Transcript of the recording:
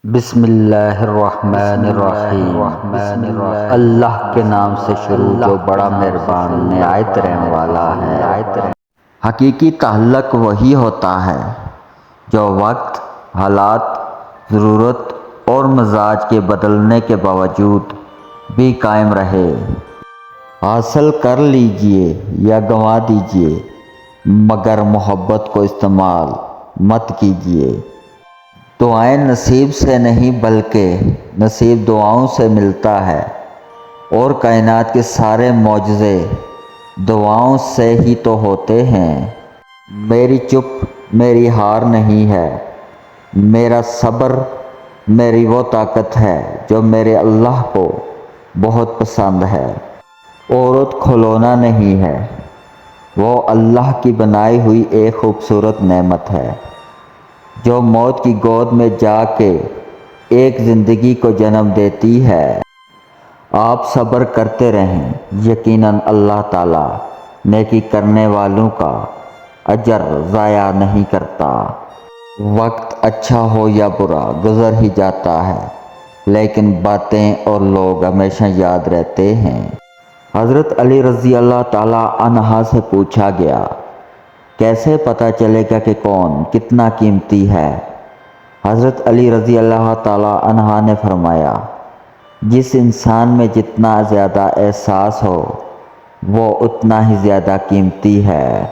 بسم اللہ الرحمن الرحیم اللہ کے نام سے شروع جو بڑا مہربان نہایت رحم والا ہے۔ حقیقی تعلق وہی ہوتا ہے جو وقت، حالات، ضرورت اور مزاج کے بدلنے کے باوجود بھی قائم رہے۔ حاصل کر لیجئے یا گنوا دیجئے مگر محبت کو استعمال مت کیجئے۔ دعائیں نصیب سے نہیں بلکہ نصیب دعاؤں سے ملتا ہے، اور کائنات کے سارے معجزے دعاؤں سے ہی تو ہوتے ہیں۔ میری چپ میری ہار نہیں ہے، میرا صبر میری وہ طاقت ہے جو میرے اللہ کو بہت پسند ہے۔ عورت کھلونا نہیں ہے، وہ اللہ کی بنائی ہوئی ایک خوبصورت نعمت ہے جو موت کی گود میں جا کے ایک زندگی کو جنم دیتی ہے۔ آپ صبر کرتے رہیں، یقیناً اللہ تعالیٰ نیکی کرنے والوں کا اجر ضائع نہیں کرتا۔ وقت اچھا ہو یا برا گزر ہی جاتا ہے، لیکن باتیں اور لوگ ہمیشہ یاد رہتے ہیں۔ حضرت علی رضی اللہ تعالیٰ عنہ سے پوچھا گیا، کیسے پتہ چلے گا کہ کون کتنا قیمتی ہے؟ حضرت علی رضی اللہ تعالیٰ عنہ نے فرمایا، جس انسان میں جتنا زیادہ احساس ہو وہ اتنا ہی زیادہ قیمتی ہے۔